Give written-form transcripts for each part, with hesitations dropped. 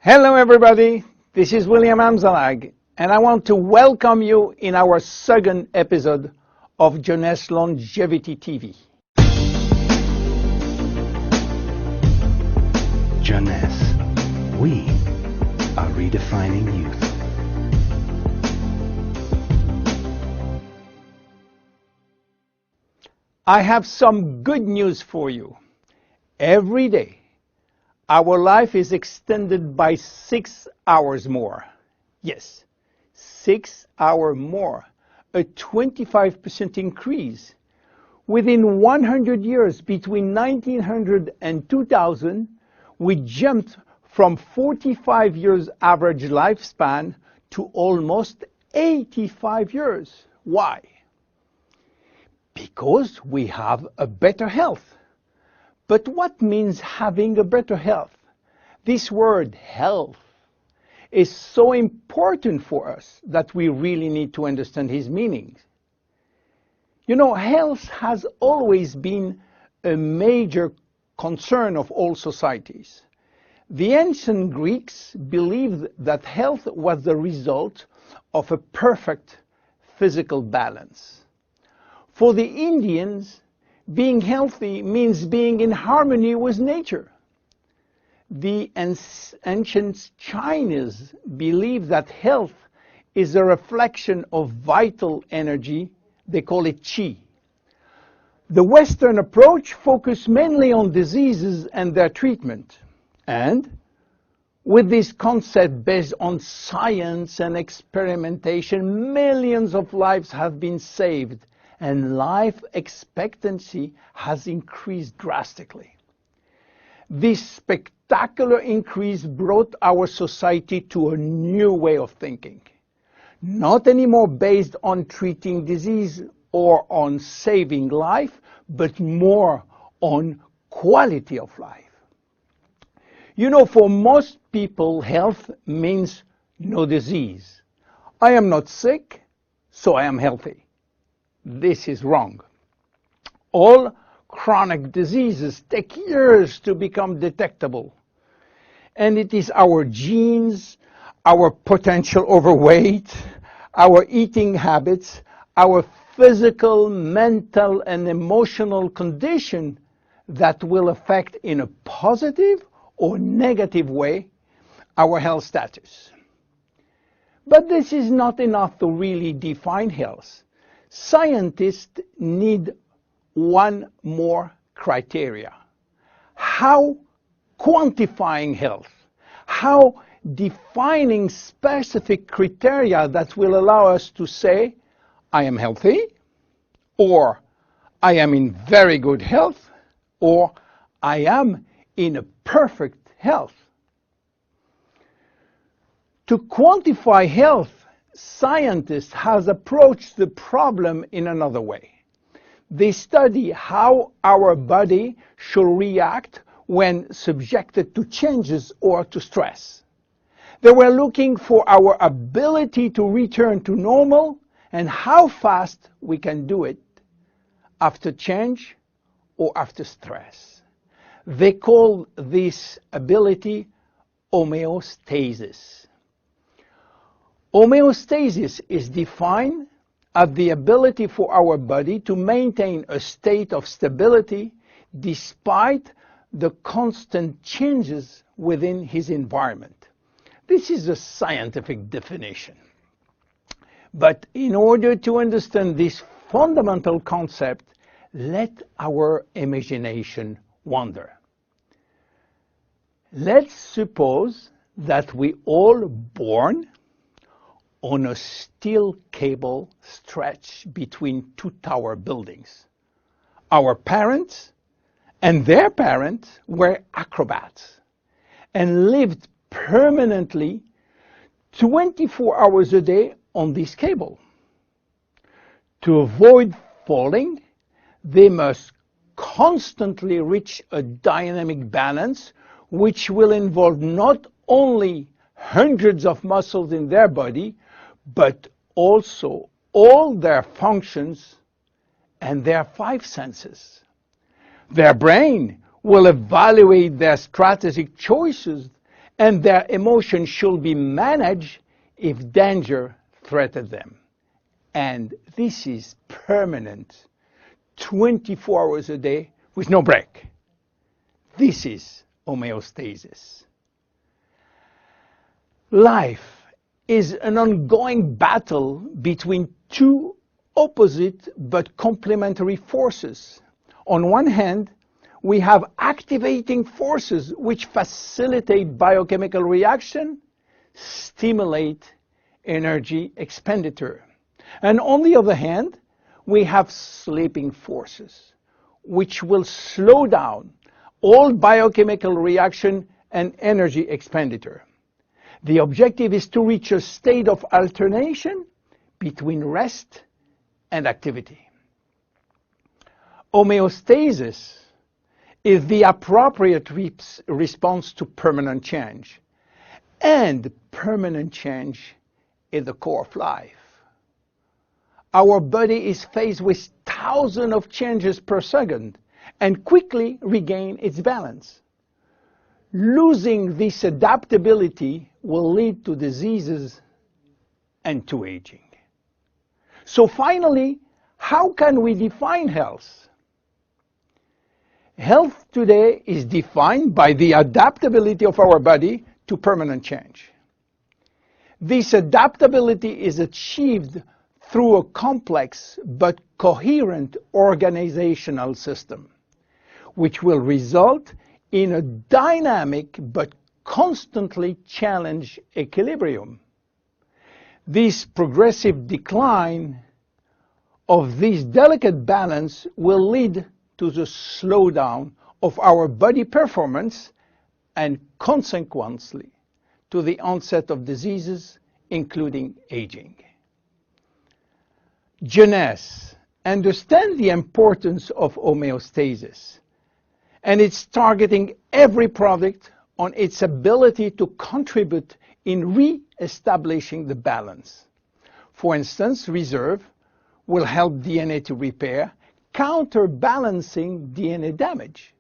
Hello everybody, this is William Amzalag, and I want to welcome you in our second episode of Jeunesse Longevity TV. Jeunesse, we are redefining youth. I have some good news for you. Every day, our life is extended by 6 hours more. Yes, 6 hours more, a 25% increase. Within 100 years, between 1900 and 2000, we jumped from 45 years average lifespan to almost 85 years. Why? Because we have a better health. But what means having a better health? This word health is so important for us that we really need to understand his meaning. You know, health has always been a major concern of all societies. The ancient Greeks believed that health was the result of a perfect physical balance. For the Indians, being healthy means being in harmony with nature. The ancient Chinese believe that health is a reflection of vital energy. They call it qi. The Western approach focuses mainly on diseases and their treatment. And with this concept based on science and experimentation, millions of lives have been saved and life expectancy has increased drastically. This spectacular increase brought our society to a new way of thinking, not anymore based on treating disease or on saving life, but more on quality of life. You know, for most people, health means no disease. I am not sick, so I am healthy. This is wrong. All chronic diseases take years to become detectable. And it is our genes, our potential overweight, our eating habits, our physical, mental, and emotional condition that will affect in a positive or negative way our health status. But this is not enough to really define health. Scientists need one more criteria. How quantifying health? How defining specific criteria that will allow us to say, I am healthy, or I am in very good health, or I am in a perfect health. To quantify health, scientists have approached the problem in another way. They study how our body should react when subjected to changes or to stress. They were looking for our ability to return to normal and how fast we can do it after change or after stress. They call this ability homeostasis. Homeostasis is defined as the ability for our body to maintain a state of stability despite the constant changes within his environment. This is a scientific definition. But in order to understand this fundamental concept, let our imagination wander. Let's suppose that we all born on a steel cable stretched between two tower buildings. Our parents and their parents were acrobats and lived permanently 24 hours a day on this cable. To avoid falling, they must constantly reach a dynamic balance, which will involve not only hundreds of muscles in their body, but also all their functions and their 5 senses. Their brain will evaluate their strategic choices and their emotions should be managed if danger threatens them. And this is permanent, 24 hours a day with no break. This is homeostasis. Life is an ongoing battle between two opposite but complementary forces. On one hand, we have activating forces which facilitate biochemical reaction, stimulate energy expenditure. And on the other hand, we have sleeping forces which will slow down all biochemical reaction and energy expenditure. The objective is to reach a state of alternation between rest and activity. Homeostasis is the appropriate response to permanent change. And permanent change is the core of life. Our body is faced with thousands of changes per second and quickly regain its balance. Losing this adaptability will lead to diseases and to aging. So finally, how can we define health? Health today is defined by the adaptability of our body to permanent change. This adaptability is achieved through a complex but coherent organizational system, which will result in a dynamic but constantly challenged equilibrium. This progressive decline of this delicate balance will lead to the slowdown of our body performance and consequently to the onset of diseases, including aging. Jeunesse understands the importance of homeostasis, and it's targeting every product on its ability to contribute in re-establishing the balance. For instance, Reserve will help DNA to repair, counterbalancing DNA damage.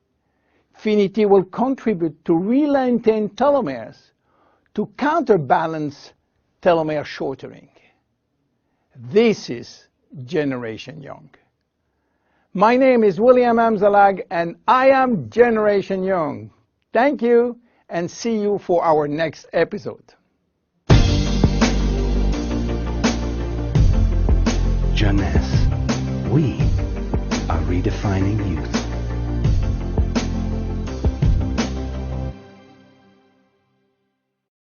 Finity will contribute to re-lengthen telomeres to counterbalance telomere shortening. This is Generation Young. My name is William Amzalag, and I am Generation Young. Thank you, and see you for our next episode. Jeunesse. We are redefining youth.